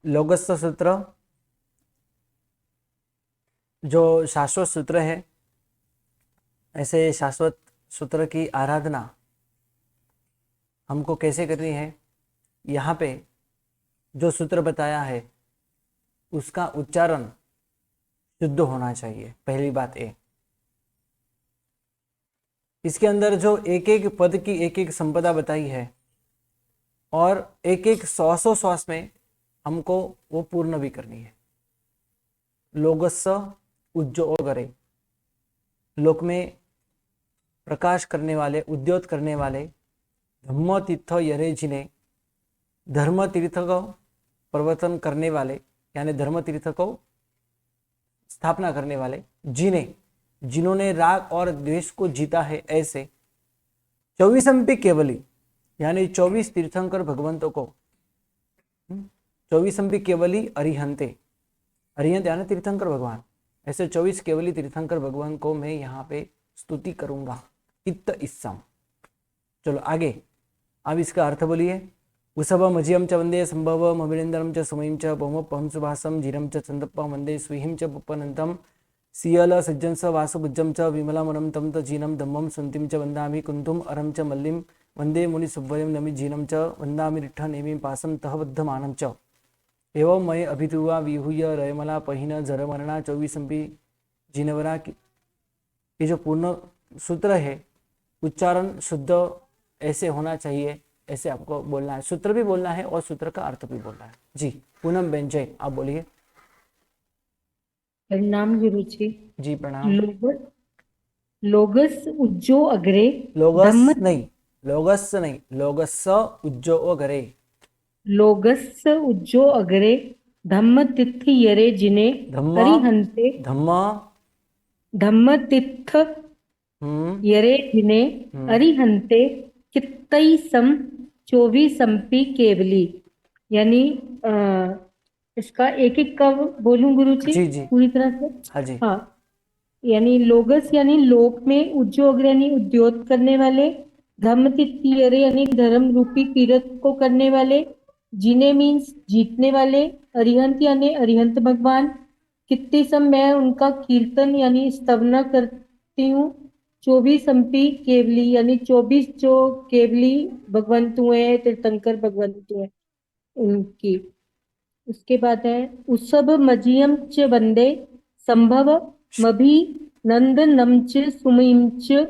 लोगस सूत्र जो शाश्वत सूत्र है, ऐसे शाश्वत सूत्र की आराधना हमको कैसे करनी है, यहाँ पे जो सूत्र बताया है उसका उच्चारण शुद्ध होना चाहिए। पहली बात ये, इसके अंदर जो एक एक पद की एक एक संपदा बताई है और एक एक सौ श्वास में हमको वो पूर्ण भी करनी है। लोगस्स उज्जोगरे, लोक में प्रकाश करने वाले, उद्योत करने वाले धम्म तीर्थ यरे जिने, धर्म तीर्थ को प्रवर्तन करने वाले यानी धर्म तीर्थ को स्थापना करने वाले, जिन्होंने राग और द्वेष को जीता है, ऐसे 24 केवली यानी 24 तीर्थंकर भगवंतों को, 24 केवली अरिहंते, अरिहंत यानी तीर्थंकर भगवान, ऐसे 24 केवली तीर्थंकर भगवान को मैं यहाँ पे स्तुति करूंगा। इत्त इस्सम। चलो आगे, अब इसका अर्थ बोलिए। उसभ मजियम च वंदे संभव अभिनंदनम च सुमयम च पौम सुभासम जीरम च चंदप्पा वंदे स्वीहिम च पुप्पनंतम सियल सज्जन स वासुभुज्जम च विमलामनम तम त जीनम धम्मम सुंतिम च वंदामि कुंतुम अरम च मल्लिम वंदे मुनि सुभ्वयम नमि जीनम च वंदामि रिट्ठ नेमि पासम तह बद्धमानम च एवं मय अभितुवा विहूय रयमला पहिन जरमरणा 24 जिनवरा की। ये जो पूर्ण सूत्र है, उच्चारण शुद्ध ऐसे होना चाहिए, ऐसे आपको बोलना है। सूत्र भी बोलना है और सूत्र का अर्थ भी बोलना है। जी पूनम बेन जय, आप बोलिए। प्रणाम गुरु जी। जी प्रणाम। लोगस उज्जो अग्रे लोगस धम्म। नहीं, लोगस नहीं, लोगस उज्जो करे। लोगस उज्जो अग्रे धम्म तिथ यरे जिने धम्म, अरिहंते। धम्म, धम्म तिथ हम्म यरे जिने हम्म अरिहंते कित्तई सम चौबीसंपि केवली। यानी इसका एक एक का बोलूं गुरु जी जी जी, पूरी तरह से। हाँ जी। हाँ, यानी लोगस यानी लोक में, उद्योग यानी उद्योग करने वाले, धम्म तीर्थ यानी धर्म रूपी तीर्थ को करने वाले, जिने मीन्स जीतने वाले, अरिहंत यानी अरिहंत भगवान, कितने सम मैं उनका कीर्तन यानी स्तवना करती हूँ, 24 केवली यानी 24 जो केवली भगवंत हुए, तीर्थंकर भगवंत हुए उनकी। उसके बाद है उसब मजियम च वंदे संभव मभि नंदनम च सुमयिम च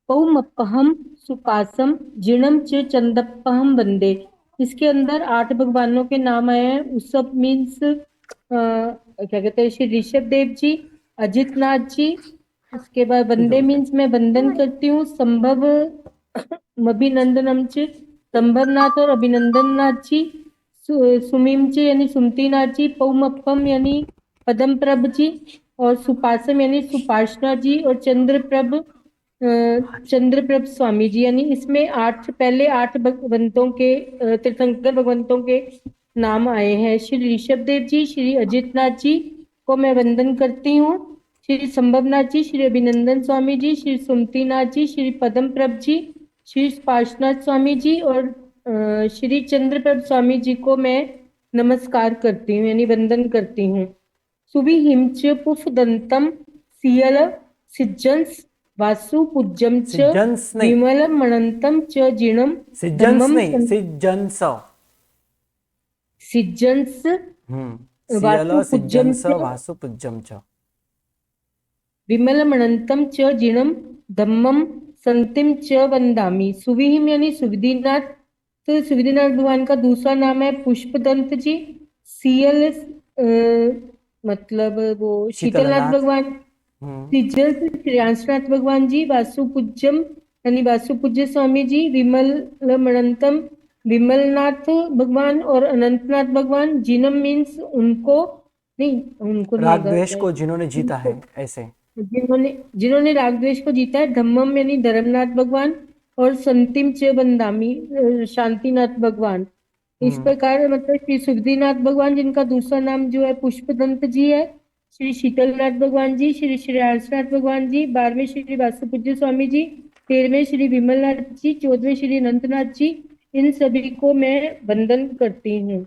पौमपहम सुपासम जिणम च चंदपहम वंदे। इसके अंदर 8 भगवानों के नाम आए हैं। उसब मीन्स क्या कहते हैं, श्री ऋषभ देव जी, अजित नाथ जी। उसके बाद ठीक वंदे है। मीन्स मैं वंदन करती हूँ। संभव अभिनंदनम च संभवनाथ और अभिनंदन नाथ जी। सुमीम जी यानी सुमति नाथ जी। पौमप्पम यानी पदम प्रभ जी। और सुपासम यानी सुपासना जी। और चंद्रप्रभ चंद्रप्रभ स्वामी जी। यानी इसमें 8 पहले 8 भगवंतों के तीर्थंकर भगवंतों के नाम आए हैं। श्री ऋषभ देव जी, श्री अजित नाथ जी को मैं वंदन करती हूँ। श्री संभवनाथ जी, श्री अभिनंदन स्वामी जी, श्री सुमति नाथ जी, श्री पदम प्रभ जी, श्री पार्शनाथ स्वामी जी और श्री चंद्रप्रभ स्वामी जी को मैं नमस्कार करती हूँ यानी वंदन करती हूँ। सुबि हिमच पुफ दंतम सियल सिज्जंस वासु पूज्यम च सिजन्स नहीं, विमल मणंतम च जिणम सिजन्स धम्मम नहीं, सिजन्स। सिज्जंस सियल वासु पूज्यम सिजन्स च वासु पूज्यम च। विमल मणंतम च जिणम धम्मम संतिम च वंदामी। सुविहिम यानी सुविधिनाथ, तो सुविधिनाथ भगवान का दूसरा नाम है पुष्पदंत जी। सियल मतलब वो शीतलनाथ शीतलनाथ। भगवान। सिज्जल से श्रेयांशनाथ भगवान जी। वासुपूज्यम यानी वासुपूज्य स्वामी जी। विमल मणंतम विमलनाथ भगवान और अनंतनाथ भगवान। जिनम मीन्स उनको, नहीं उनको नहीं राग आगा द्वेष को जिन्होंने जीता उनको, है, ऐसे। जिन्होंने जिन्होंने राग द्वेष को जीता है। धम्मम यानी धर्मनाथ भगवान। और संतिम च बंदामी शांतिनाथ भगवान। इस हम्म प्रकार मतलब श्री सुखदीनाथ भगवान जिनका दूसरा नाम जो है पुष्पदंत जी है। श्री शीतलनाथ भगवान जी, श्री श्रेयांशनाथ भगवान जी, 12वें श्री वासुपूज्य स्वामी जी, 13वें श्री विमलनाथ जी, 14वें श्री अनंतनाथ जी। इन सभी को मैं वंदन करती हूँ।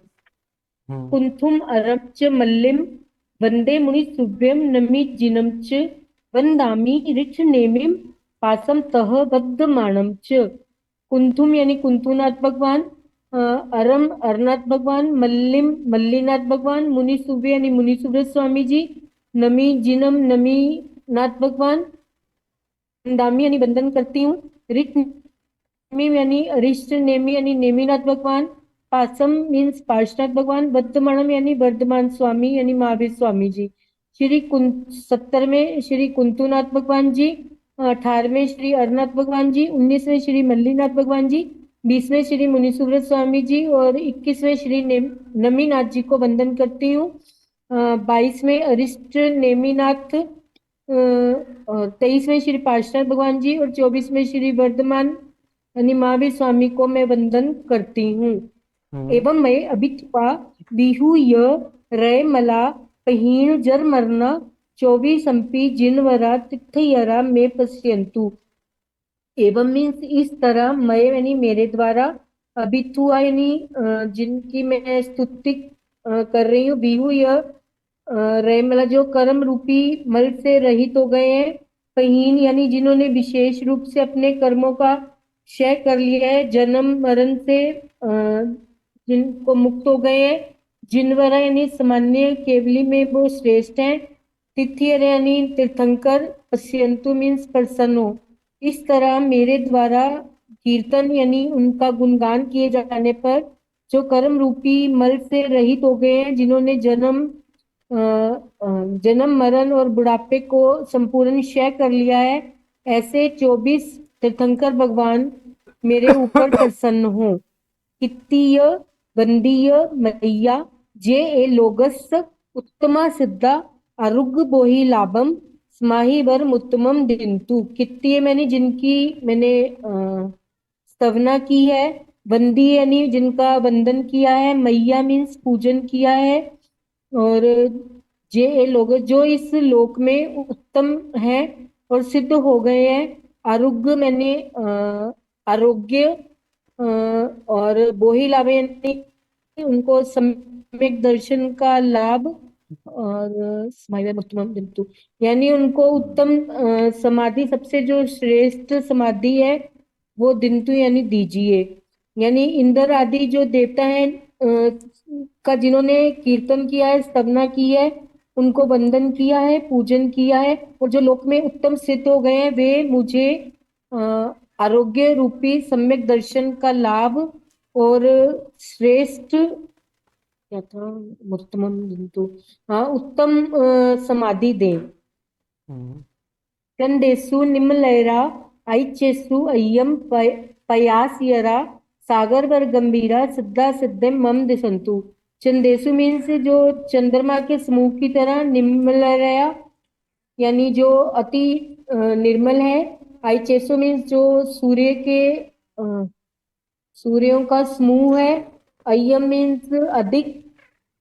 कुंथुम अरम च मल्लिम वंदे मुनि सुभ्यम नमि जिनम च वंदामि ऋच नेमिम पासम तह बद्धमाणम च। कुंथुम यानी कुंतुनाथ भगवान, अरम अरनाथ भगवान, मल्लिम मल्लीनाथ भगवान, मुनि सुबे यानी मुनि सुब्रत स्वामी जी, नमी जिनम नमी नाथ भगवान, दामी यानी बंधन करती हूँ, रिच नेमी यानी अरिष्ट नेमी यानी नेमीनाथ भगवान, पासम मीन्स पार्शनाथ भगवान, वर्धमानम यानी वर्धमान स्वामी यानी महावीर स्वामी जी। श्री कुंत 70वें श्री कुंतुनाथ भगवान जी, 18वें श्री अरनाथ भगवान जी, 19वें श्री मल्लीनाथ भगवान जी, 20वें श्री मुनिसुब्रत स्वामी जी और 21वें श्री नमीनाथ जी को वंदन करती हूँ। 22वें अरिष्ट नेमीनाथ और 23वें श्री पार्शनाथ भगवान जी और 24वें श्री वर्धमान यानी महावीर स्वामी को मैं वंदन करती हूँ। एवं मैं अभित्वा बिहूय रे मला पहीण जर मरना 24 जिनवरा तिथयरा में पश्यंतु। एवं मीन्स इस तरह मैं यानी मेरे द्वारा, अभिथुआ यानी जिनकी मैं स्तुति कर रही हूँ, बिहू यह रे मतलब जो कर्म रूपी मल से रहित हो गए हैं, पहीन यानी जिन्होंने विशेष रूप से अपने कर्मों का क्षय कर लिया है, जन्म मरण से जिनको मुक्त हो गए हैं, जिनवरा यानी सामान्य केवली में वो श्रेष्ठ हैं, तिथियर यानी तीर्थंकर, पश्यंतु मीन्स प्रसन्न हो। इस तरह मेरे द्वारा कीर्तन यानी उनका गुणगान किए जाने पर जो कर्म रूपी मल से रहित हो गए हैं, जिन्होंने जन्म मरण और बुढ़ापे को संपूर्ण क्षय कर लिया है, ऐसे 24 तीर्थंकर भगवान मेरे ऊपर प्रसन्न हो। कित्तीय वंदीय मैया जे ए लोगस उत्तमा सिद्धा आरुग बोहि लाभम स्माही वर्म उत्तमम दिंतु। कित्तीय मैंने जिनकी मैंने स्तवना की है, वंदी यानी जिनका वंदन किया है, मैया मीन्स पूजन किया है, और जे ए लोग जो इस लोक में उत्तम है और सिद्ध हो गए हैं, आरोग्य मैंने आरोग्य और बोहि लाभ यानी उनको सम्यक दर्शन का लाभ, और स्माइल उत्तम दिंतु यानी उनको उत्तम समाधि, सबसे जो श्रेष्ठ समाधि है वो दिंतु यानी दीजिए। यानी इंद्र आदि जो देवता हैं का जिन्होंने कीर्तन किया है, स्तवना की है, उनको वंदन किया है, पूजन किया है, और जो लोक में उत्तम सिद्ध हो गए हैं, वे मुझे आरोग्य रूपी सम्यक दर्शन का लाभ और श्रेष्ठ क्या था, उत्तमम दिंतु, हाँ उत्तम समाधि दे। चंदेसु निम्नलयरा ऐचेसु अय्यम पयासयरा सागर वर गंभीरा सिद्धा सिद्धम मम दिसंतु। चंदेसु मीन्स जो चंद्रमा के समूह की तरह, निम्नलया यानी जो अति निर्मल है, ऐचेसु मीन्स जो सूर्य के सूर्यों का समूह है, अय्यम मीन्स अधिक,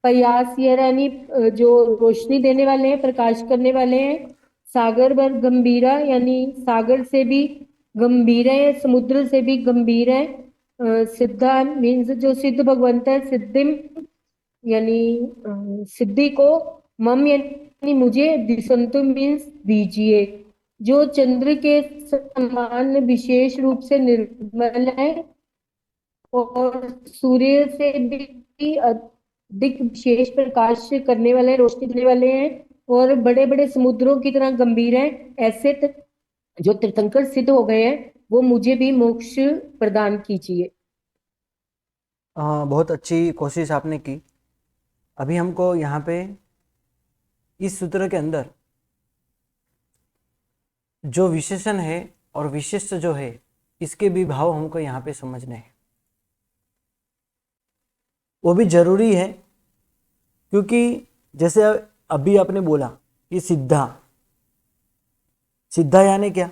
पयास यानी जो रोशनी देने वाले हैं, प्रकाश करने वाले हैं, सागर वर गंभीरा यानी सागर से भी गंभीर है, समुद्र से भी गंभीर है, सिद्धा मीन्स जो सिद्ध भगवंत है, सिद्धिम यानी सिद्धि को, मम यानी मुझे, दिसंतु मीन्स दीजिए, जो चंद्र के समान विशेष रूप से निर्मल है और सूर्य से भी अधिक विशेष प्रकाश करने वाले, रोशनी देने वाले हैं, और बड़े बड़े समुद्रों की तरह गंभीर हैं, ऐसे जो तीर्थंकर सिद्ध हो गए हैं, वो मुझे भी मोक्ष प्रदान कीजिए। बहुत अच्छी कोशिश आपने की। अभी हमको यहाँ पे इस सूत्र के अंदर जो विशेषण है और विशिष्ट जो है, इसके भी भाव हमको यहाँ पे समझने हैं। वो भी जरूरी है, क्योंकि जैसे अभी आपने बोला कि सिद्धा, सिद्धा यानी क्या,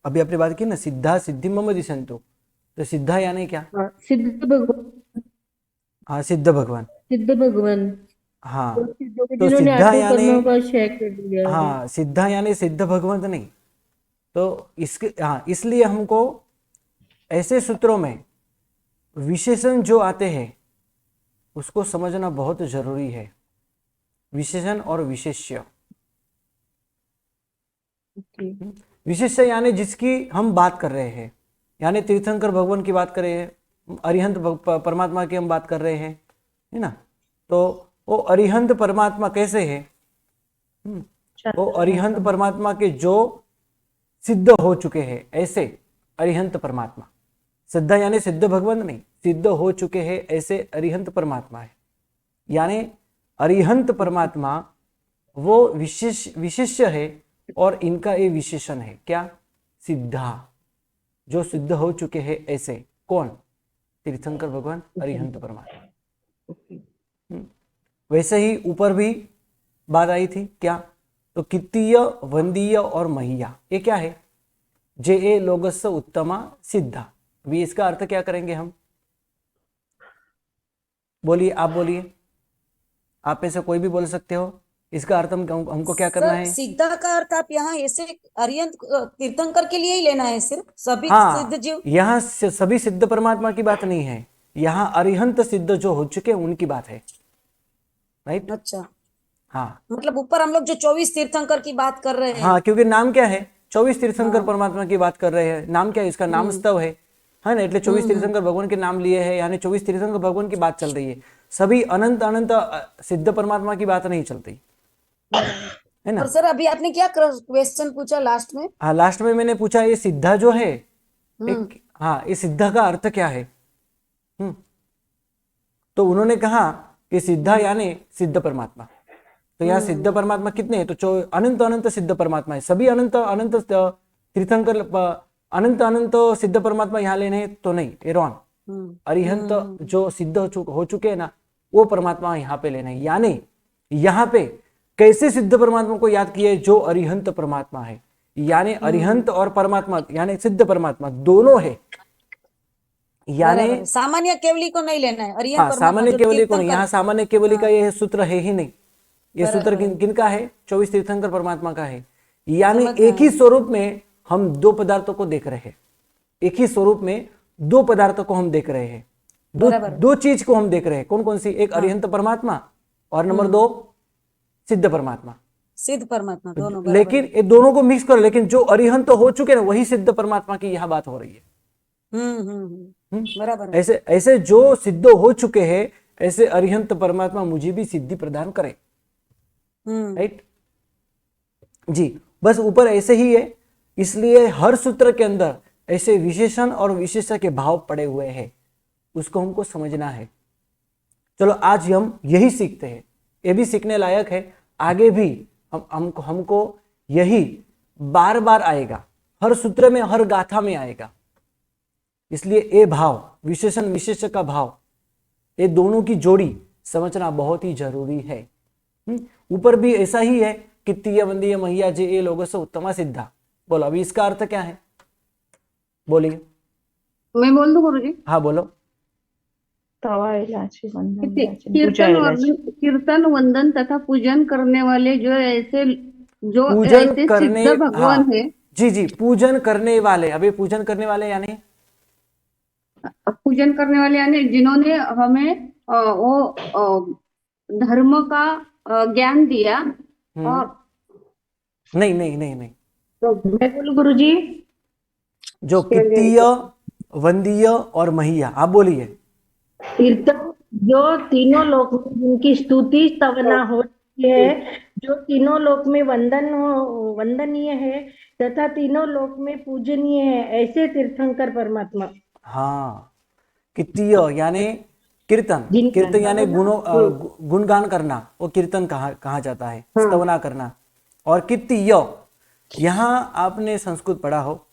अभी आपने बात की ना, सिद्धा सिद्धि मम दिसंतु, तो सिद्धा यानी क्या? सिद्ध भगवान। हाँ, सिद्ध भगवान। सिद्ध भगवान हाँ, तो जिन्होंने सिद्धा आठों यानी, कर्मों का क्षय कर दिया है। हाँ सिद्धा यानी सिद्ध भगवंत नहीं, तो इसके हाँ, इसलिए हमको ऐसे सूत्रों में विशेषण जो आते हैं उसको समझना बहुत जरूरी है, विशेषण और विशेष्य। विशेष्य यानी जिसकी हम बात कर रहे हैं, यानी तीर्थंकर भगवान की बात कर रहे हैं, अरिहंत परमात्मा की हम बात कर रहे हैं, है ना। तो वो अरिहंत परमात्मा कैसे है? वो अरिहंत परमात्मा के जो सिद्ध हो चुके हैं, ऐसे अरिहंत परमात्मा। सिद्ध यानी सिद्ध भगवान नहीं, सिद्ध हो चुके हैं ऐसे अरिहंत परमात्मा है। यानी अरिहंत परमात्मा वो विशेष्य है और इनका ये विशेषण है, क्या? सिद्धा, जो सिद्ध हो चुके हैं ऐसे। कौन? तीर्थंकर भगवान, अरिहंत परमात्मा। वैसे ही ऊपर भी बात आई थी, क्या? तो कित्तीय, वंदीय और महिया, ये क्या है? जे ए लोगस्य उत्तमा सिद्धा। अभी इसका अर्थ क्या करेंगे हम? बोलिए, आप बोलिए, आप में से कोई भी बोल सकते हो। इसका अर्थ हमको क्या करना है? सिद्धा का अर्थ आप यहाँ ऐसे अरिहंत तीर्थंकर के लिए ही लेना है, सिर्फ सभी हाँ, सिद्ध जीव। यहाँ सभी सिद्ध परमात्मा की बात नहीं है, यहाँ अरिहंत सिद्ध जो हो चुके हैं उनकी बात है, राइट? अच्छा, हाँ मतलब ऊपर हम लोग जो 24 तीर्थंकर की बात कर रहे हैं। हाँ, क्योंकि नाम क्या है? 24 तीर्थंकर परमात्मा की बात कर रहे हैं। नाम क्या है इसका? नाम स्तव है ना। એટલે 24 तीर्थंकर भगवान के नाम लिए हैं, यानी 24 तीर्थंकर भगवान की बात चल रही है। सभी अनंत अनंत सिद्ध परमात्मा की बात नहीं चलती, है ना। और सर अभी आपने क्या क्वेश्चन पूछा लास्ट में? हाँ, लास्ट में मैंने पूछा ये सिद्धा जो है, एक, हाँ, ये सिद्धा का अर्थ क्या है? तो उन्होंने कहा कि सिद्धा यानी सिद्ध परमात्मा। तो यहाँ सिद्ध परमात्मा कितने हैं? तो अनंत अनंत सिद्ध परमात्मा है। सभी अनंत अनंत तीर्थंकर अनंत अनंत सिद्ध परमात्मा यहाँ लेने हैं तो नहीं, ये रॉन्ग। अरिहंत जो सिद्ध हो चुके हैं ना, वो परमात्मा यहाँ पे लेना है। यानी यहाँ पे कैसे सिद्ध परमात्मा को याद किए? जो अरिहंत परमात्मा है, यानी अरिहंत और परमात्मा यानी सिद्ध परमात्मा दोनों है। यानी सामान्य केवली को नहीं लेना है, अरिहंत हाँ, परमात्मा सामान्य जो केवली को नहीं। तीर्थंकर- यहाँ सामान्य केवली का ये सूत्र है ही नहीं। ये सूत्र किनका है? 24 तीर्थंकर परमात्मा का है। यानी एक ही स्वरूप में हम दो पदार्थों को देख रहे हैं, एक ही स्वरूप में दो पदार्थों को हम देख रहे हैं, दो चीज को हम देख रहे हैं। कौन कौन सी? एक अरिहंत परमात्मा और नंबर 2 सिद्ध परमात्मा। सिद्ध परमात्मा दोनों। लेकिन ये दोनों को मिक्स करो, लेकिन जो अरिहंत हो चुके ना, वही सिद्ध परमात्मा की यहाँ बात हो रही है। बराबर। ऐसे ऐसे जो सिद्ध हो चुके हैं, ऐसे अरिहंत परमात्मा मुझे भी सिद्धि प्रदान करे, राइट जी। बस ऊपर ऐसे ही है, इसलिए हर सूत्र के अंदर ऐसे विशेषण और विशेषण के भाव पड़े हुए हैं, उसको हमको समझना है। चलो आज हम यही सीखते हैं, ये भी सीखने लायक है। आगे भी हमको यही बार बार आएगा, हर सूत्र में, हर गाथा में आएगा। इसलिए ये भाव, विशेषण विशेष का भाव, ये दोनों की जोड़ी समझना बहुत ही जरूरी है। ऊपर भी ऐसा ही है, कित्तीय, वंदीय, महिया, जे ए लोगस्य उत्तमा सिद्धा। बोलो अभी इसका अर्थ क्या है? बोलिए। मैं बोल दूं गुरुजी? हाँ बोलो। कीर्तन वंदन तथा पूजन करने वाले जो ऐसे पूजन करने, सिद्ध भगवान हाँ, है। जी जी, पूजन करने वाले। अभी पूजन करने वाले यानी पूजन करने वाले यानी जिन्होंने हमें वो धर्म का ज्ञान दिया। और नहीं नहीं नहीं नहीं, तो मैं बोलूं गुरुजी? जो कित्तीय, वंदीय और महिया, आप बोलिए। कीर्तन जो तीनों लोक में जिनकी स्तुति स्तवना होती है, जो तीनों लोक में वंदनीय है तथा तीनों लोक में पूजनीय है, ऐसे तीर्थंकर परमात्मा। हाँ, कित्तीय यानी कीर्तन, कीर्तन यानी गुणगान करना, वो कीर्तन कहा जाता है, स्तवना करना। और कित्तीय, यहाँ आपने संस्कृत पढ़ा हो,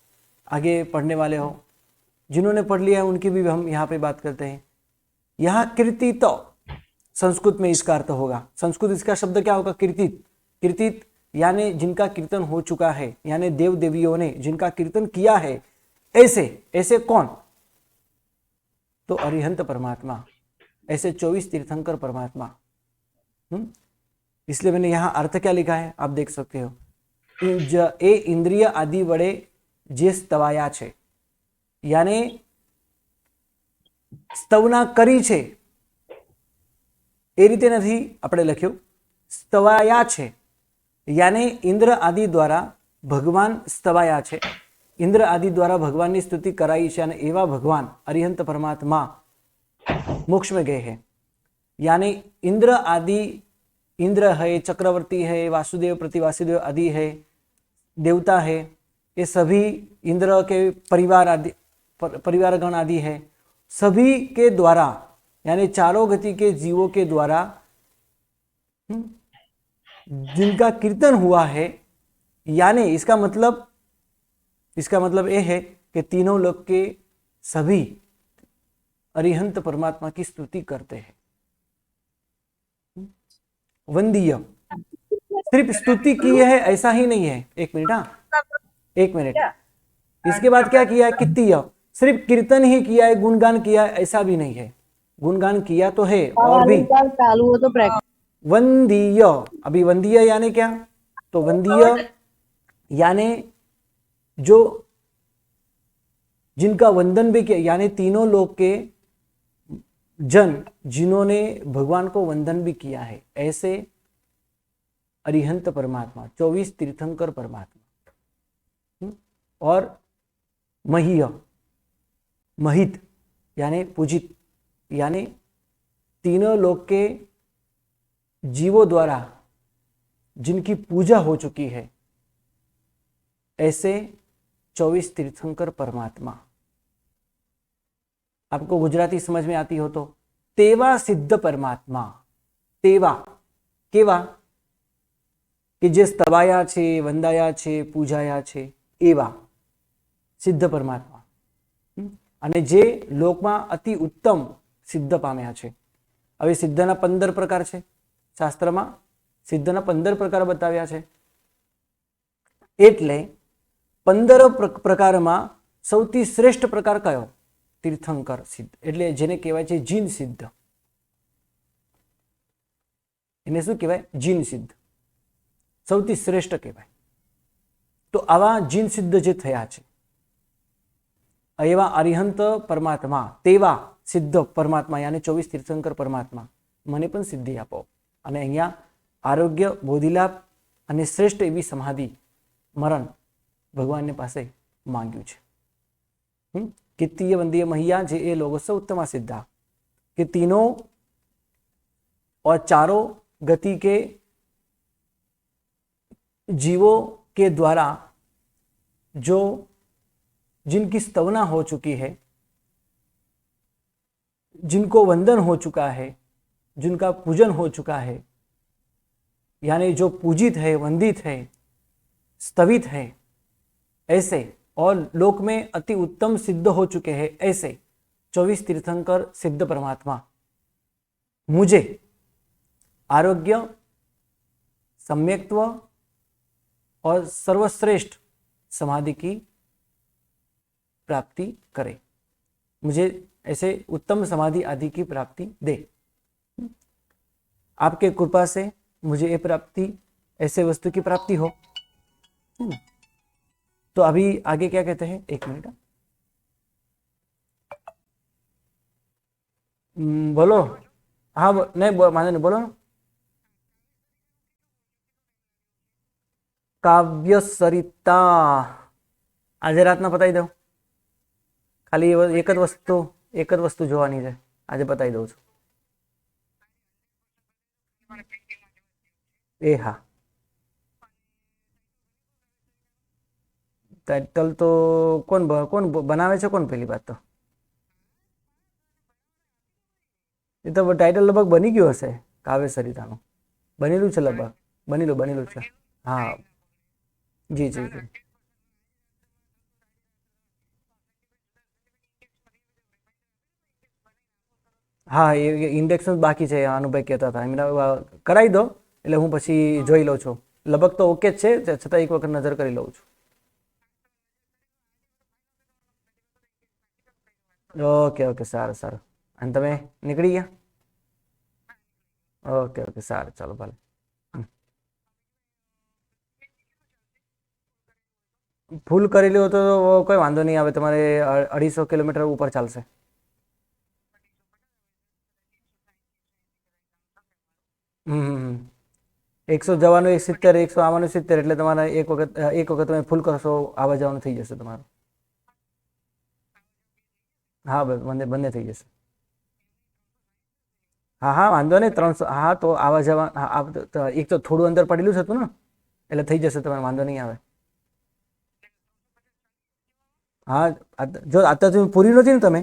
आगे पढ़ने वाले हो, जिन्होंने पढ़ लिया है उनकी भी हम यहाँ पे बात करते हैं। यहाँ कीर्तित संस्कृत में इसका अर्थ होगा। संस्कृत इसका शब्द क्या होगा? कीर्तित। कीर्तित यानी जिनका कीर्तन हो चुका है, यानी देव देवियों ने जिनका कीर्तन किया है। ऐसे ऐसे कौन? तो अरिहंत परमात्मा, ऐसे 24 तीर्थंकर परमात्मा। इसलिए मैंने यहाँ अर्थ क्या लिखा है आप देख सकते हो। ए इंद्रिय आदि वड़े जे स्तवाया छे, यानी स्तवना करी छे ए रीते नथी आपणे लख्युं, स्तवाया छे यानी इंद्र आदि द्वारा भगवान स्तवाया छे, इंद्र आदि द्वारा भगवान की स्तुति कराई है, एवा भगवान अरिहंत परमात्मा मोक्ष में गए हैं। यानी इंद्र आदि, इंद्र है, चक्रवर्ती है, वासुदेव प्रति वासुदेव आदि है, देवता है, ये सभी इंद्र के परिवार आदि, परिवारगण आदि है, सभी के द्वारा यानी चारों गति के जीवों के द्वारा जिनका कीर्तन हुआ है, यानी इसका मतलब यह है कि तीनों लोग के सभी अरिहंत परमात्मा की स्तुति करते हैं। वंदीय सिर्फ स्तुति की है ऐसा ही नहीं है, एक मिनट, हाँ एक मिनट, इसके बाद क्या किया है, कित्तीय, सिर्फ कीर्तन ही किया है, गुणगान किया है ऐसा भी नहीं है, गुणगान किया तो है और भी चालू हो तो वंदीय। अभी वंदीय यानी क्या, तो वंदीय यानी जो जिनका वंदन भी किया, यानी तीनों लोग के जन जिन्होंने भगवान को वंदन भी किया है, ऐसे अरिहंत परमात्मा 24 तीर्थंकर परमात्मा। और महीय, महित यानी पूजित, यानी तीनों लोग के जीवों द्वारा जिनकी पूजा हो चुकी है, ऐसे 24 तीर्थंकर परमात्मा। आपको गुजराती समझ में आती हो तो तेवा सिद्ध परमात्मा, तेवा केवा कि जे स्तवाया छे, वंदाया छे, पूजाया छे, एवा सिद्ध परमात्मा। અને જે લોકમાં અતિ ઉત્તમ સિદ્ધ પામ્યા છે। હવે સિદ્ધના 15 પ્રકાર છે, શાસ્ત્રમાં સિદ્ધના 15 પ્રકાર બતાવ્યા છે, એટલે 15 પ્રકારમાં સૌથી શ્રેષ્ઠ પ્રકાર કયો, तीर्थंकर सिद्ध, એટલે જેને કહેવાય છે જીન સિદ્ધ, એને શું કહેવાય, જીન સિદ્ધ, સૌથી શ્રેષ્ઠ કહેવાય। તો આવા જીન સિદ્ધ જે થયા છે, एवा अरिहंत परमात्मा, तेवा सिद्ध परमात्मा यानी 24 तीर्थंकर परमात्मा मने पण सिद्धि आपो। अने अहींया आरोग्य, बोधिलाभ अने श्रेष्ठ एवी समाधि मरण भगवान ने पासे मांग्यु छे। कीर्तिय वंदीय महिया जे ए लोगो से उत्तमा सिद्धा, कि तीनों और चारों गति के जीवों के द्वारा जो जिनकी स्तवना हो चुकी है, जिनको वंदन हो चुका है, जिनका पूजन हो चुका है, यानी जो पूजित है, वंदित है, स्तवित है, ऐसे और लोक में अति उत्तम सिद्ध हो चुके हैं, ऐसे 24 तीर्थंकर सिद्ध परमात्मा मुझे आरोग्य, सम्यक्त्व और सर्वश्रेष्ठ समाधि की प्राप्ति करे, मुझे ऐसे उत्तम समाधि आदि की प्राप्ति दे। आपके कृपा से मुझे ये प्राप्ति, ऐसे वस्तु की प्राप्ति हो। तो अभी आगे क्या कहते हैं, एक मिनट, बोलो, हाँ नहीं माने नहीं, बोलो। काव्य सरिता आज रात ना बताई दो, खाली एक ज वस्तु जोवानी छे, आज बताई दઉં છું। ए हाँ, टाइटल तो कोण बनावे छे, कोण पहली बात तो ये तो टाइटल लगभग बनी गयो हशे, काव्य सरितानो बनेलू छे, लगभग बनेलू छे। हाँ जी जी जी, हाँ ये इंडेक्स बाकी है, अनुभव कहता था एमने कराई दो એટલે હું પછી જોઈ લઉં છું, લગભગ તો ઓકે જ છે, છતાં એક વખત નજર કરી લઉં છું। ઓકે ઓકે સારું સારું, અને તમે નીકળી ગયા? ઓકે ઓકે સારું, ચાલો ભલે। ફૂલ કરેલી હોય તો કોઈ વાંધો નહીં આવે, તમારે 250 કિલોમીટર ઉપર ચાલશે। 100 જવાનું 170, 100 આવવાનું 70, એટલે તમારે એક વખત તમે ફૂલ કરશો, આવવા જવાનું થઈ જશે તમારું. હા બસ બંને થઈ જશે. હા વાંધો નહીં, 300. હા તો આવવા જવા, એક તો થોડું અંતર પડેલું જ હતું ને, એટલે થઈ જશે તમારે, વાંધો નહીં આવે. હા જો અત્યારે તમે પૂરી નથી ને તમે,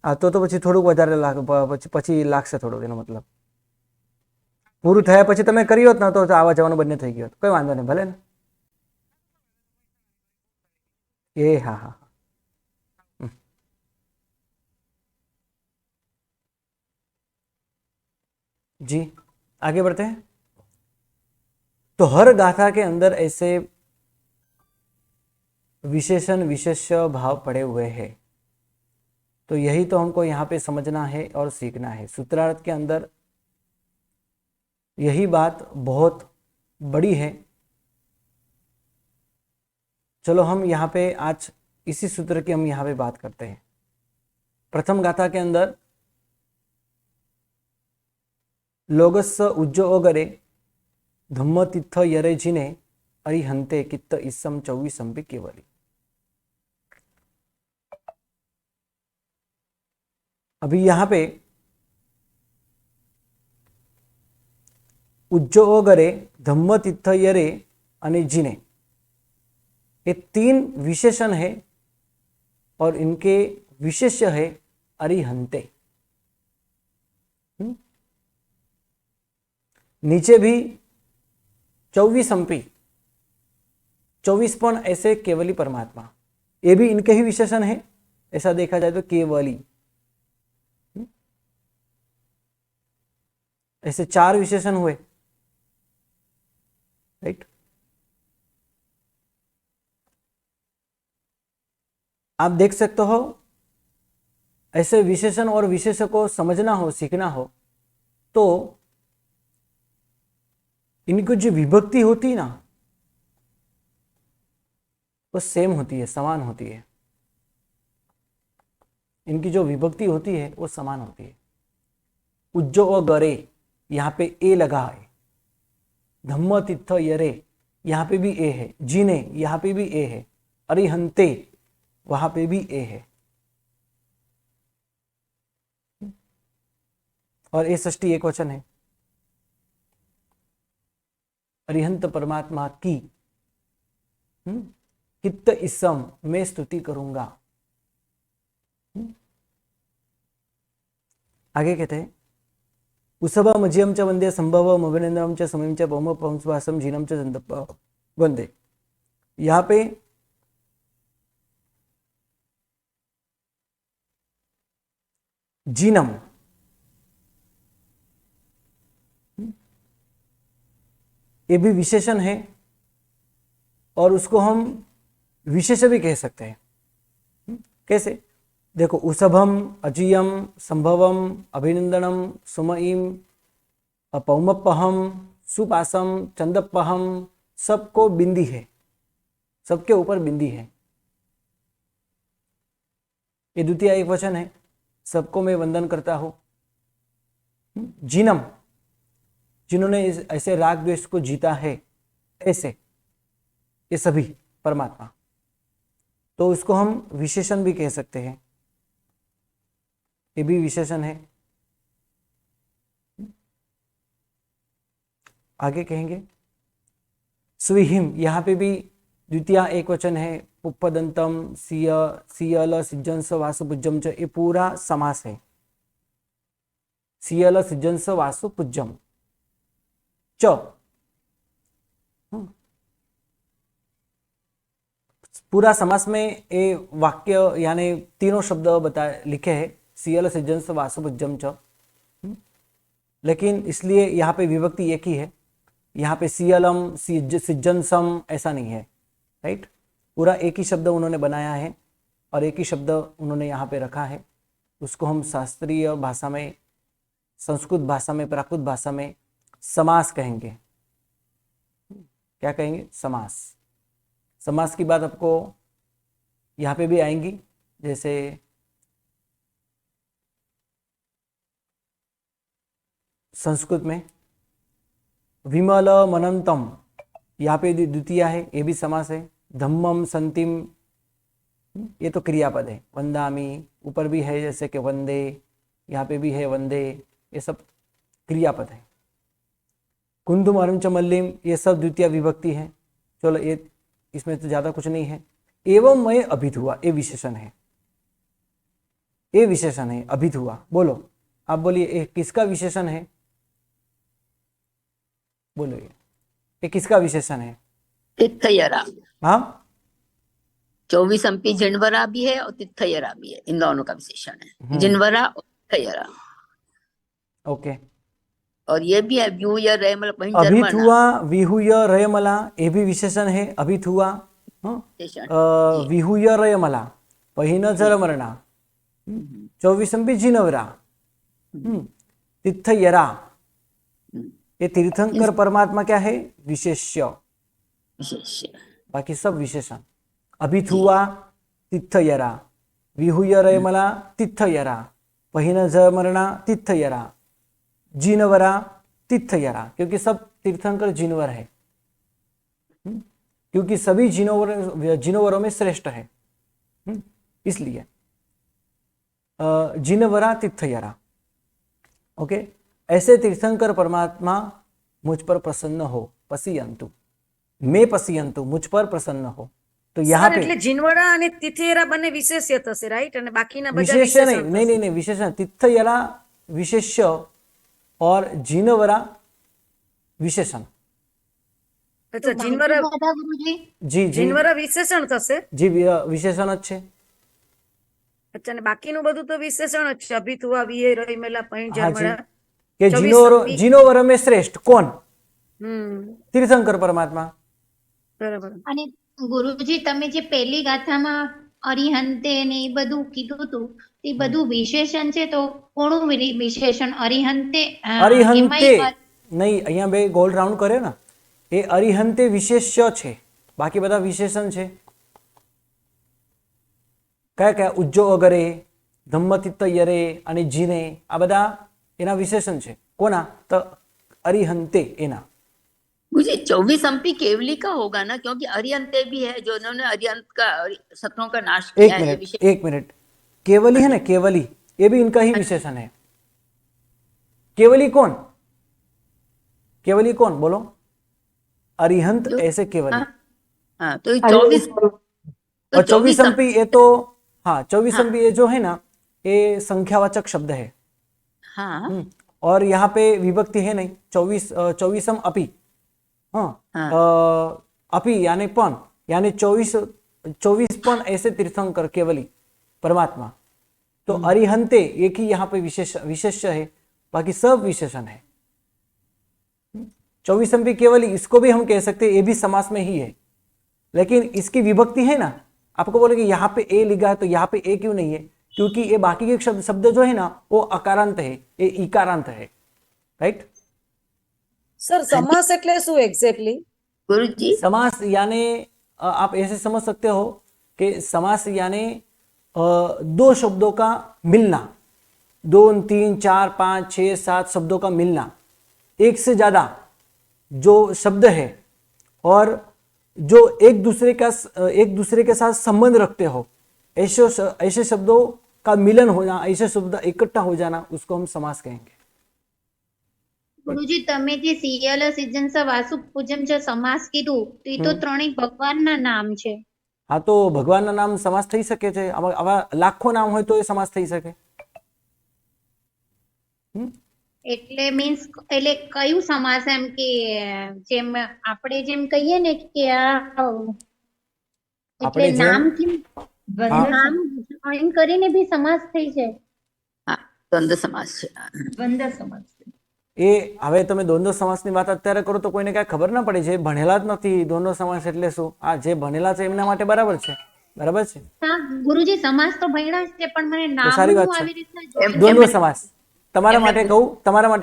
હા તો પછી થોડુંક વધારે પછી લાગશે થોડુંક, એનો મતલબ પૂરું થયા પછી તમે કરી હોત ને તો આવવા જવાનું બંને થઈ ગયો, કોઈ વાંધો નહીં, ભલે ને. એ હા. जी आगे बढ़ते हैं. तो हर गाथा के अंदर ऐसे विशेषण विशेष्य भाव पड़े हुए हैं, तो यही तो हमको यहाँ पे समझना है और सीखना है. सूत्रार्थ के अंदर यही बात बहुत बड़ी है. चलो हम यहाँ पे आज इसी सूत्र की हम यहाँ पे बात करते हैं. प्रथम गाथा के अंदर लोगस उज्जो ओगरे धम्म तीर्थ यरे जिने अरिहंते कित्त इस्सम 24 केवली. अभी यहां पे उज्जो ओगरे धम्म तीर्थ यरे अने जिने, ये 3 विशेषण है और इनके विशेष्य है अरिहंते. नीचे भी 24 ऐसे केवली परमात्मा, ये भी इनके ही विशेषण है. ऐसा देखा जाए तो केवली, ऐसे 4 विशेषण हुए, राइट. आप देख सकते हो, ऐसे विशेषण और विशेष को समझना हो, सीखना हो, तो इनकी जो विभक्ति होती है ना, वो सेम होती है, समान होती है. इनकी जो विभक्ति होती है वो समान होती है. उज्जो और गरे, यहाँ पे ए लगा है. धम्म तीर्थ यरे, यहाँ पे भी ए है. जिने, यहाँ पे भी ए है. अरिहंते, वहां पे भी ए है. और ए षष्ठी एक वचन है. अरिहंत परमात्मा की कित्त इस्सम, मैं स्तुति करूंगा. आगे कहते हैं उसभ मज्यम च वंदे संभव अभिनंदनम च समयम च पौम पंसवासम जीनम च संदप वंदे. यहाँ पे जीनम, ये भी विशेषण है और उसको हम विशेष भी कह सकते हैं. कैसे? देखो, उसभम, अजियम, संभवम, अभिनंदनम, सुमईम, अपौमपहम, सुपासम, चंदपहम, सबको बिंदी है, सबके ऊपर बिंदी है. ये द्वितीय एक वचन है, सबको मैं वंदन करता हूं. जीनम, जिन्होंने ऐसे राग द्वेष को जीता है, ऐसे ये सभी परमात्मा, तो उसको हम विशेषण भी कह सकते हैं. ये भी विशेषण है. आगे कहेंगे स्विहिम, यहाँ पे भी द्वितीय एक वचन है. पुप्पदंतम, सियल, सिज्जंस, वासुपुज्जम च, ये पूरा समास है. सियल, सिज्जंस, वासुपुज्जम च, पूरा समास में ये वाक्य यानी तीनों शब्द लिखे हैं, सियल, सिज्जंस, वासुपुज्जम च. लेकिन इसलिए यहाँ पे विभक्ति एक ही है. यहाँ पे सियलम, सिज्जंसम ऐसा नहीं है, राइट. पूरा एक ही शब्द उन्होंने बनाया है और एक ही शब्द उन्होंने यहाँ पे रखा है. उसको हम शास्त्रीय भाषा में, संस्कृत भाषा में, प्राकृत भाषा में समास कहेंगे. क्या कहेंगे? समास. समास की बात आपको यहाँ पे भी आएंगी. जैसे संस्कृत में। विमल मनंतम, यहाँ पे द्वितीया है, ये भी समास है। धम्मम संतिम, ये तो क्रियापद है। वंदामी, ऊपर भी है जैसे कि वंदे, यहाँ पे भी है वंदे, ये सब क्रियापद है। कुंदुम अरुंच मल्लिम, ये सब द्वितीय विभक्ति है। चलो ये इसमें तो ज्यादा कुछ नहीं है। एवं मैं अभित हुआ, ये विशेषण है, ये विशेषण है अभित हुआ। बोलो आप बोलिए, ये किसका विशेषण है? बोलो ये किसका विशेषण है? तिथयरा। हाँ 24 अंपी जिनवरा भी है और तिथयरा भी है, इन दोनों का विशेषण है, जिनवरा और तिथयरा। ओके। और ये भी है व्यू या रे मतलब वहीं अभित जर्मना हुआ, विहुय रयमला, ये भी विशेषण है। अभित हुआ, विशेषण। विहुय रयमला, पहिन जरमरणा, 24 अंपी जिनवरा, तिथयरा। ये तीर्थंकर परमात्मा क्या है? विशेष्य, विशेष्य। बाकी सब विशेषण। अभित हुआ तिथयरा, विहुय रयमला तिथयरा, पहिन जरमरणा तिथयरा, जिनवरा तिथयरा, क्योंकि सब तीर्थंकर जिनवर है। क्योंकि सभी जिनवरों में श्रेष्ठ है, इसलिए जिनवरा तिथयरा। ओके, ऐसे तीर्थंकर परमात्मा मुझ पर प्रसन्न हो, पसियंतु, मैं पसियंतु, मुझ पर प्रसन्न हो। तो यहाँ સર पे એટલે જીનવડા અને તિથેરા બંને વિશેષ્ય થશે, રાઈટ? અને બાકીના બધા विशेष्य नहीं, વિશેષણ नहीं થશે. नहीं नहीं विशेषण। तिथयरा विशेष्य और जिनवरा विशेषण। અચ્છા, જીનવરા गुरुजी जी जी જીનવરા વિશેષણ થશે. जी विशेषण अच्छे। અચ્છા, અને બાકીનું બધું તો વિશેષણ જ છે. અભિત હુઆ, વિહે, રહીમેલા, પહીં, हाँ जी, જરમણા. कि 24 जिनोवर में श्रेष्ठ कौन? तीर्थंकर परमात्मा। બરાબર. અને ગુરુજી તમે જે પહેલી ગાથામાં અરિહંતે ને એ બધું કીધું હતું એ બધું વિશેષણ છે, તો કોનું વિશેષણ? અરિહંતે અરિહંતે એમાંય નહીં, અહીંયા બે ગોલ રાઉન્ડ કર્યો ને, એ અરિહંતે વિશેષ્ય છે, બાકી બધા વિશેષણ છે। કયા કયા? ઉજ્જો અગરે, ધમ્મતિત્તયરે અને જીને, આ બધા એના વિશેષણ છે। કોના? તો અરિહંતે એના। मुझे 24 अंपी केवली का होगा ना, क्योंकि अरियंते भी है जो उन्होंने अरियंत का शत्रुओं का नाश एक किया है। ये मिनट, एक मिनट, केवली है ना, केवली, ये भी इनका ही विशेषण है। केवली कौन? केवली कौन बोलो? अरिहंत ऐसे केवली। हाँ, तो 24 और 24 अंपी ये तो, हाँ 24 अंपी ये जो है ना, ये संख्यावाचक शब्द है। हाँ और यहाँ पे विभक्ति है नहीं। 24 अपी, हाँ अपी यानी पण, यानी 24 पण ऐसे तीर्थंकर केवली परमात्मा। तो अरिहंते एक ही यहाँ पे विशेष्य है, बाकी सब विशेषण है। 24 अंपी केवली, इसको भी हम कह सकते हैं, ये भी समास में ही है, लेकिन इसकी विभक्ति है ना। आपको बोले कि यहाँ पे ए लिखा है, तो यहाँ पे ए क्यों नहीं है? क्योंकि ये बाकी के शब्द जो है ना, वो अकारांत है, ये इकारांत है, राइट? સર સમાસ એટલે શું એક્ઝેક્ટલી? गुरु जी, समास यानी आप ऐसे समझ सकते हो कि समास यानी दो शब्दों का मिलना, 2, 3, 4, 5, 6, 7 शब्दों का मिलना, एक से ज्यादा जो शब्द है और जो एक दूसरे के साथ संबंध रखते हो, ऐसे शब्दों का मिलन होना, ऐसे शब्द इकट्ठा हो जाना, उसको हम समास कहेंगे। ગુરુજી તમે જે સિયલ સિજન વાસુ પૂજમ જે સમાસ કીધું તો એ તો ત્રણેય ભગવાનના નામ છે। हाँ, तो भगवान नाम समास थई सके छे। आवा लाखों नाम होय तो ए समास थई सके। એટલે મીન્સ એટલે કયું સમાસ? એમ કે જેમ આપણે જેમ કહીએ ને કે આ આપણે એટલે જેમ નામ થી નામ જોઈન કરીને બી સમાસ થઈ જાય। हाँ द्वंद्व समास है। દ્વંદ્વ સમાસ। એ હવે તમે દ્વંદ્વ સમાસની વાત અત્યારે કરો તો કોઈને કાંઈ ખબર ના પડે, જે ભણેલા જ નથી દ્વંદ્વ સમાસ એટલે શું। આ જે ભણેલા છે એમના માટે બરાબર છે, બરાબર છે। હા ગુરુજી સમાસ તો ભણ્યા જ છે, પણ મને તો સારી વાત નામનું છે। આવી રીતના દ્વંદ્વ સમાસ તમારા માટે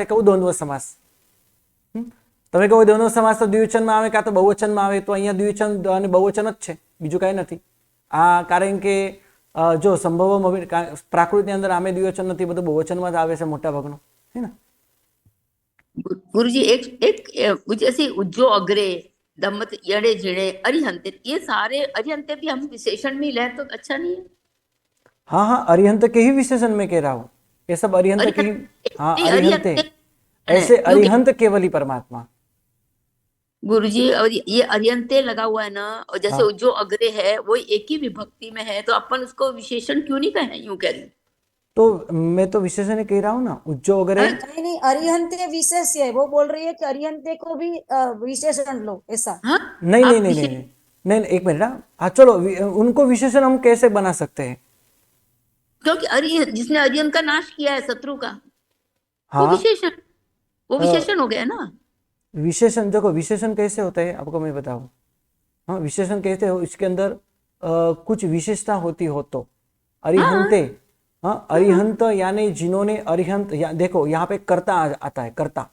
કહું દ્વંદ્વ સમાસ। તમે કહો દ્વંદ્વ સમાસ તો દ્વિવચનમાં આવે કાં તો બહુવચનમાં આવે, તો અહીંયા દ્વિવચન અને બહુવચન જ છે, બીજું કાંઈ નથી। આ કારણ કે જો સંભવ પ્રાકૃતની અંદર આમે દ્વિવચન નથી, બધું બહુવચનમાં જ આવે છે મોટા ભાગનું, હે ને। गुरु जी एक एक जैसे उज्जो अग्रे दम्मत यड़े जिड़े अरिहंते, ये सारे अरिहंते भी हम विशेषण में ले तो अच्छा नहीं है? हाँ हाँ, अरिहंत के ही विशेषण में कह रहा हूँ, ये सब अरिहंत के ही। हाँ, नहीं, अरिहंते अरिहंते ऐसे क्योंकि अरिहंत केवली परमात्मा। गुरु जी, और ये अरिहंते लगा हुआ है ना, और जैसे हाँ, जो अग्रे है वो एक ही विभक्ति में है, तो अपन उसको विशेषण क्यों नहीं कहें? यूं कह रही हूँ। तो मैं तो विशेषण ही कह रहा हूँ ना, उज्जो अग्रे। नहीं नहीं, अरिहंते विशेष्य है, वो बोल रही है कि अरिहंते को भी विशेषण लो ऐसा। हाँ, नहीं नहीं आप नहीं नहीं विशेष नहीं नहीं नहीं, एक मिनट। हाँ चलो, उनको विशेषण हम कैसे बना सकते हैं? क्योंकि जिसने अरिहंत का नाश किया है शत्रु का, वो हाँ, विशेषण, वो अ, विशेषण हो गया ना। विशेषण देखो, विशेषण कैसे होता है आपको मैं बताऊं। हाँ, विशेषण कहते हो इसके अंदर कुछ विशेषता होती हो तो। हाँ अरिहंते, हाँ, अरिहंत यानी जिन्होंने अरिहंत, देखो यहाँ पे कर्ता आता है, कर्ता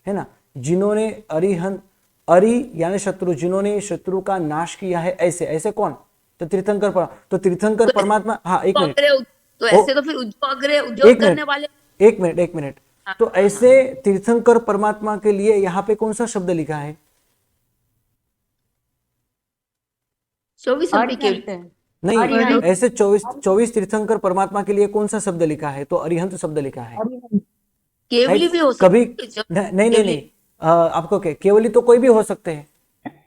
है ना, जिन्होंने अरिहंत, अरि यानी शत्रु, जिन्होंने शत्रु का नाश किया है, ऐसे ऐसे कौन? तो तीर्थंकर तो तीर्थंकर तो परमात्मा। हाँ, एक मिनट। अग्रे, तो ओ, ऐसे तो फिर उज्जो अग्रे उद्योग एक करने मिनट, वाले। एक मिनट, एक मिनट। हाँ तो हाँ हाँ, ऐसे तीर्थंकर परमात्मा के लिए यहाँ पे कौन सा शब्द लिखा है? 24 अंपी केवल अरिहंते नहीं, अरिहंत। ऐसे 24 तीर्थंकर परमात्मा के लिए कौन सा शब्द लिखा है? तो अरिहंत शब्द लिखा है। केवली राइट? भी हो कभी सकती है, नहीं नहीं नहीं, केवली। नहीं। आपको क्या, केवली तो कोई भी हो सकते हैं,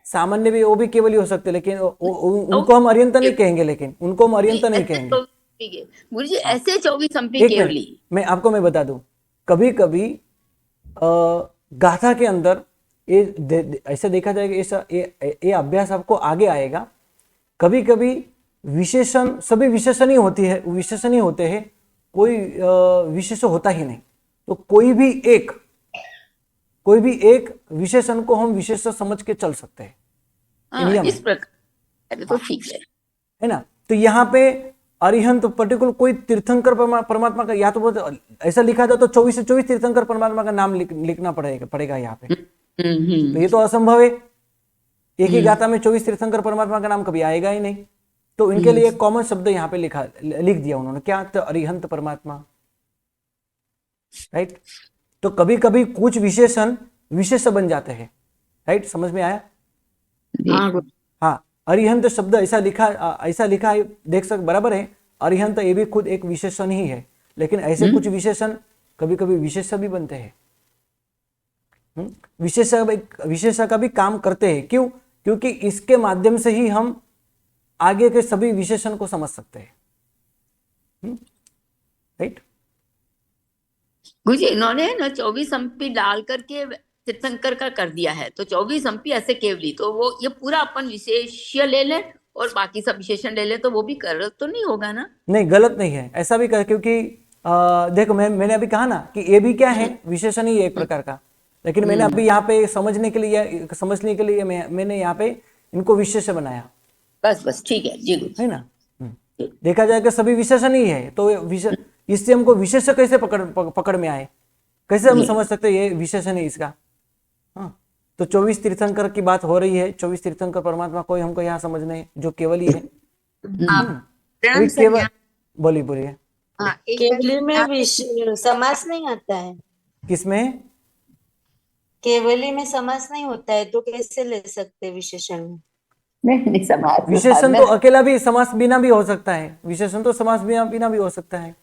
सामान्य भी वो भी केवली हो सकते हैं, लेकिन उनको हम अरिहंत नहीं कहेंगे, लेकिन उनको हम नहीं अरिहंत नहीं ऐसे कहेंगे। 24, ठीक है गुरु जी, हाँ, ऐसे 24 अंपी एक मिनट, केवली। मैं बता दूं। कभी कभी गाथा के अंदर ये ऐसे देखा जाएगा, ये अभ्यास आपको आगे आएगा। कभी कभी विशेषण, सभी विशेषण ही होती है, विशेषण ही होते हैं, कोई विशेष होता ही नहीं। तो कोई भी एक विशेषण को हम विशेष समझ के चल सकते हैं, ये हाँ नियम इस है। प्रकार तो ठीक है ना? तो यहाँ पे अरिहंत पर्टिकुलर कोई तीर्थंकर परमात्मा का, या तो ऐसा लिखा था तो 24 से 24 तीर्थंकर परमात्मा का नाम लिखना पड़ेगा यहाँ पे। तो ये तो असंभव है, एक ही गाथा में 24 तीर्थंकर परमात्मा का नाम कभी आएगा ही नहीं। तो इनके लिए कॉमन शब्द यहाँ पे लिख दिया उन्होंने, क्या? तो अरिहंत परमात्मा। राइट? तो कभी कभी कुछ विशेषण विशेष बन जाते हैं। राइट? समझ में आया? हाँ गुरु। हाँ, अरिहंत शब्द ऐसा लिखा है, देख सक बराबर है। अरिहंत ये भी खुद एक विशेषण ही है, लेकिन ऐसे कुछ विशेषण कभी कभी विशेष भी बनते हैं। विशेष का भी काम करते हैं। क्यों? क्योंकि इसके माध्यम से ही हम आगे के सभी विशेषण को समझ सकते हैं। राइट? गुरु जी, इन्होंने ना 24 अंपी डाल करके तीर्थंकर का कर दिया है, तो 24 अंपी ऐसे केवली, तो वो ये पूरा अपन विशेष्य ले लें और बाकी सब विशेषण ले लें, तो वो भी गलत तो नहीं होगा ना? नहीं, गलत नहीं है, ऐसा भी कर, क्योंकि देखो मैंने अभी कहा ना कि ये भी क्या है, विशेषण ही है एक प्रकार का। लेकिन मैंने अभी यहाँ पे समझने के लिए मैंने यहाँ पे इनको विशेष बनाया। बस ठीक है जी गुरु। है ना? देखा जाए कि सभी विशेषण ही है, तो इससे हमको विशेष कैसे पकड़ में आए, कैसे हम समझ सकते ये विशेषण है इसका? हाँ, तो 24 तीर्थंकर की बात हो रही है, 24 तीर्थंकर परमात्मा कोई हमको यहाँ समझना है जो केवल ही है। अभी केवल, बोलिए। हाँ, एक केवली में बात- समास नहीं आता है, किसमें? केवली में समास नहीं होता है, तो कैसे ले सकते हैं विशेषण में? नहीं समाज विशेषण तो अकेला भी, समास बिना भी हो सकता है। विशेषण तो समास बिना भी हो सकता है,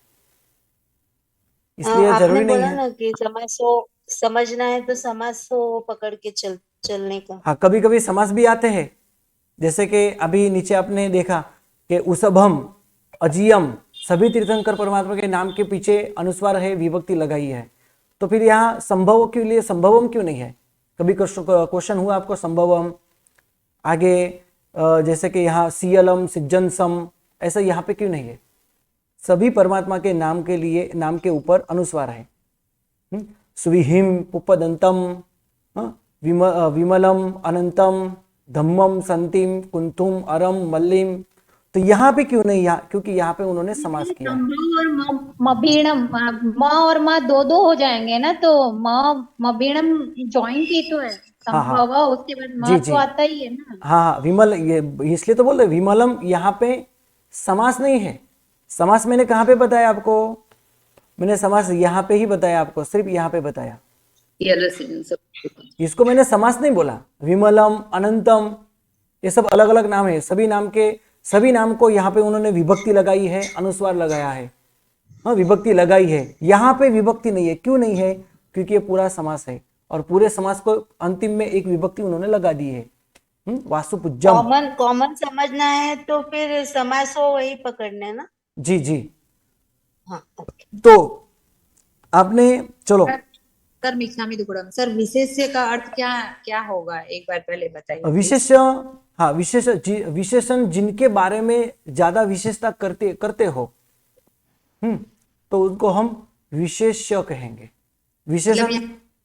इसलिए आपने जरूरी नहीं बोला है। ना कि समास हो, समझना है तो समास हो पकड़ के चलने का। हाँ, कभी कभी समास भी आते हैं, जैसे कि अभी नीचे आपने देखा कि उसभम, अजियम, सभी तीर्थंकर परमात्मा के नाम के पीछे अनुस्वार है, विभक्ति लगाई है। तो फिर यहाँ संभव के लिए संभवम क्यों नहीं है? कभी क्वेश्चन हुआ आपको संभवम? आगे जैसे कि यहाँ सियलम, सिज्जनसम, ऐसा यहाँ पे क्यों नहीं है? सभी परमात्मा के नाम के लिए, नाम के ऊपर अनुस्वार है। सुविहिम, पुपदंतम, विमलम, अनंतम, धम्मम, संतिम, कुंतुम, अरम, मल्लिम। तो यहाँ पे क्यों नहीं? क्योंकि यहाँ पे उन्होंने समास किया है। मबीणम, म और म दो हो जाएंगे ना, तो मबीणम ज्वाइंट ही तो है। हाँ, हाँ। संभव, उसके बाद जी, म जी। तो आता ही है ना। हाँ, विमल, ये इसलिए तो बोल रहे विमलम, यहाँ पे समास नहीं है। समास मैंने कहाँ पे बताया आपको? मैंने समास यहाँ पे ही बताया आपको, सिर्फ यहाँ पे बताया। ये अलग से सब। इसको मैंने समास नहीं बोला। विमलम, अनंतम, ये सब अलग अलग नाम है। सभी नाम को यहाँ पे उन्होंने विभक्ति लगाई है, अनुस्वार लगाया है। हाँ, विभक्ति लगाई है। यहाँ पे विभक्ति नहीं है। क्यों नहीं है? क्योंकि ये पूरा समास है और पूरे समास को अंतिम में एक विभक्ति उन्होंने लगा दी है। वासुपूज्यम। कॉमन समझना है तो फिर समास हो वही पकड़ना है ना। जी जी। हाँ, ओके। तो आपने, चलो सर मिक्षामी दुक्कड़म, सर विशेष्य का अर्थ क्या क्या होगा, एक बार पहले बताइए। विशेष, हाँ, विशेषण जिनके बारे में ज्यादा विशेषता करते हो, तो उनको हम विशेष्य कहेंगे। विशेषण,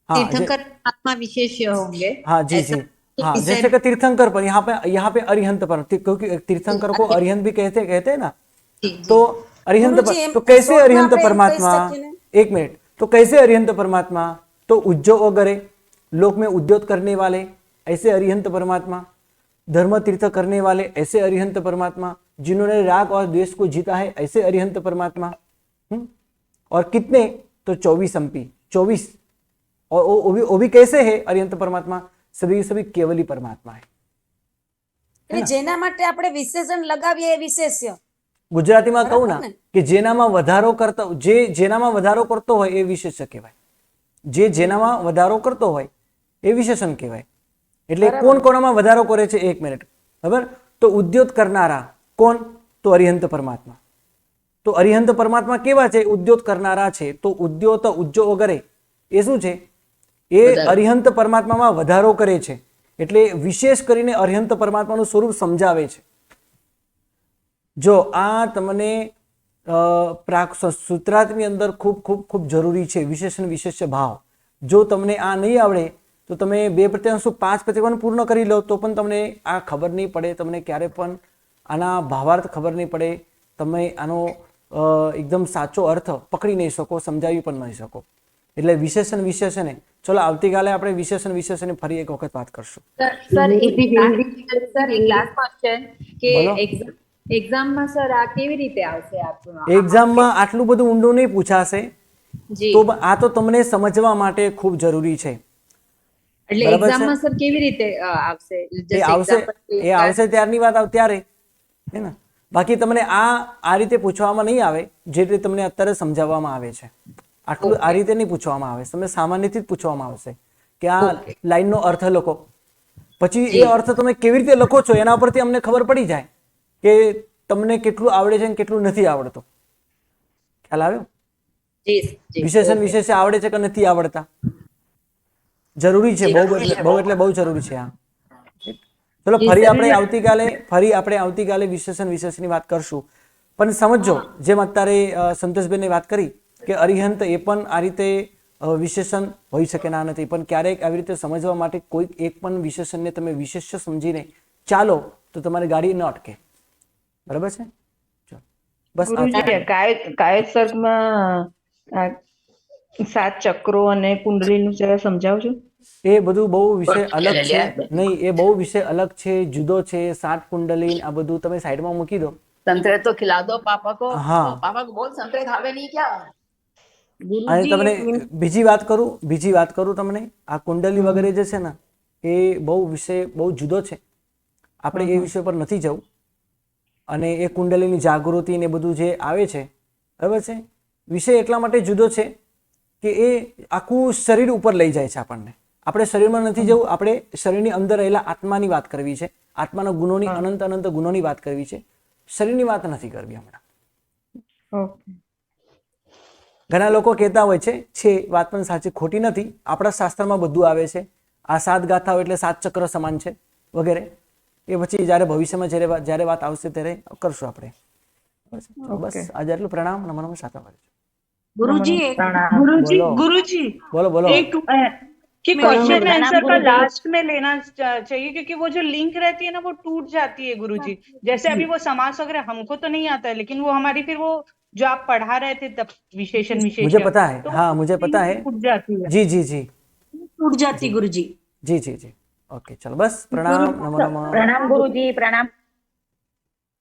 हाँ, तीर्थंकर आत्मा विशेष्य होंगे। हाँ जी जी, हाँ, जैसे कि तीर्थंकर पर यहाँ पे अरिहंत पर, क्योंकि तीर्थंकर को अरिहंत भी कहते हैं ना। तो अरिहंत पर, तो कैसे अरिहंत परमात्मा, एक मिनट, तो कैसे अरिहंत परमात्मा? तो उज्जो वगैरह लोक में उद्योत करने वाले, ऐसे अरिहंत परमात्मा। धर्म तीर्थ करने वाले, ऐसे अरिहंत परमात्मा। जिन्होंने राग और द्वेष को जीता है, ऐसे अरिहंत परमात्मा। और कितने? तो 24 अंपी, 24। और वो भी कैसे है अरिहंत परमात्मा? सभी केवली परमात्मा है। એટલે જેના માટે આપણે વિશેષણ લગાવીએ એ વિશેષ્ય। ગુજરાતીમાં કહું ના કે જેનામાં વધારો કરતો હોય એ વિશેષ્ય કહેવાય। જેનામાં વધારો કરતો હોય એ વિશેષણ કહેવાય। એટલે કોણ કોનામાં વધારો કરે છે? એક મિનિટ, બરાબર? તો ઉદ્યોત કરનારા કોણ? તો અરિહંત પરમાત્મા। તો અરિહંત પરમાત્મા કેવા છે? ઉદ્યોત કરનારા છે। તો ઉદ્યોત, ઉજ્જો વગેરે એ શું છે? એ અરિહંત પરમાત્મામાં વધારો કરે છે। એટલે વિશેષ કરીને અરિહંત પરમાત્માનું સ્વરૂપ સમજાવે છે। જો આ તમને સૂત્રાર્થની અંદર ખૂબ ખૂબ ખૂબ જરૂરી છે, વિશેષણ વિશેષ્ય ભાવ। જો તમને આ નહીં આવડે તો તમે 2 પ્રત્યાંશો 5 પ્રત્યાંશ પૂર્ણ કરી લો તો પણ તમને આ ખબર નહીં પડે, તમને ક્યારે પણ આના ભાવાર્થ ખબર નહીં પડે, તમે આનો એકદમ સાચો અર્થ પકડી નહીં શકો, સમજાવી પણ નહીં શકો। એટલે વિશેષણ વિશેષણે, ચલો આવતીકાલે આપણે વિશેષણ વિશેષણે ફરી એક વખત વાત કરશું। સર એક લાસ્ટ ક્વેશ્ચન કે એક્ઝામમાં સર આ કેવી રીતે આવશે આપનું? એક્ઝામમાં આટલું બધું ઊંડું નહીં પૂછાશે, જી, તો આ તો તમને સમજવા માટે ખૂબ જરૂરી છે। એટલે બરાબર છે? એક્ઝામમાં સર કેવી રીતે આવશે? એ આવશે ત્યારની વાત ત્યારે, હે ને? બાકી તમને આ રીતે પૂછવામાં નહીં આવે જે રીતે તમને અત્યારે સમજાવવામાં આવે છે। આટલું આ રીતે નહીં પૂછવામાં આવે, તમને સામાન્યથી જ પૂછવામાં આવશે કે આ લાઈનનો અર્થ લખો। પછી એ અર્થ તમે કેવી રીતે લખો છો એના પરથી અમને ખબર પડી જાય કે તમને કેટલું આવડે છે અને કેટલું નથી આવડતું। ખ્યાલ આવ્યો? વિશેષણ વિશેષ આવડે છે કે નથી આવડતા? જરૂરી છે, બહુ એટલે બહુ જરૂરી છે આ। ચલો ફરી આપણે આવતીકાલે વિશેષણ વિશેષની વાત કરશું। પણ સમજો, જેમ અત્યારે સંતોષબેને વાત કરી કે અરિહંત એ પણ આ રીતે વિશેષણ હોઈ શકે ના નથી, પણ ક્યારેક આવી રીતે સમજવા માટે કોઈ એક પણ વિશેષણને તમે વિશેષ્ય સમજીને ચાલો તો તમારી ગાડી ન અટકે। બરાબર છે? બસ કાયદ સર્ગમાં 7 ચક્રો અને કુંડલીનું જરા સમજાવજો। એ બધું બહુ વિષય અલગ છે, નહીં, એ બહુ વિષય અલગ છે, જુદો છે। 7 કુંડલી આ બધું તમે સાઈડમાં મૂકી દો। संतरे तो खिला दो पापा को। हाँ। पापा को बोल संतरे खावे नहीं क्या? અને તમને બીજી વાત કરું તમને, આ કુંડલી વગેરે જે છે ને એ બહુ વિષય બહુ જુદો છે। આપણે એ વિષય પર નથી જવું। અને એ કુંડલીની જાગૃતિ ને બધું જે આવે છે, બરાબર છે, વિષય એટલા માટે જુદો છે કે એ આખું શરીર ઉપર લઈ જાય છે આપણને। આપણે શરીરમાં નથી જવું, આપણે શરીરની અંદર રહેલા આત્માની વાત કરવી છે, આત્માના ગુણોની, અનંત અનંત ગુણોની વાત કરવી છે, શરીરની વાત નથી કરવી હમણાં। ઘણા લોકો કહેતા હોય છે વાત પણ સાચી ખોટી નથી, આપણા શાસ્ત્રમાં બધું આવે છે। આ 7 ગાથાઓ એટલે 7 ચક્ર સમાન છે વગેરે। એ પછી જ્યારે ભવિષ્યમાં જ્યારે વાત આવશે ત્યારે કરશું આપણે। બસ આજે આટલું। પ્રણામ, નમો નમઃ, શાતા ભરે। गुरुजी બોલો। कि क्वेश्चन आंसर का लास्ट में लेना चाहिए, क्योंकि वो जो लिंक रहती है ना वो टूट जाती है गुरुजी। जैसे अभी वो समास वगैरह हमको तो नहीं आता है, लेकिन वो हमारी फिर वो जो आप पढ़ा रहे थे तब विशेषण मुझे पता है, हाँ मुझे पता है। टूट जाती है। जी टूट जाती गुरुजी। जी। ओके, चलो बस। प्रणाम, नमो नमः। प्रणाम गुरुजी, प्रणाम।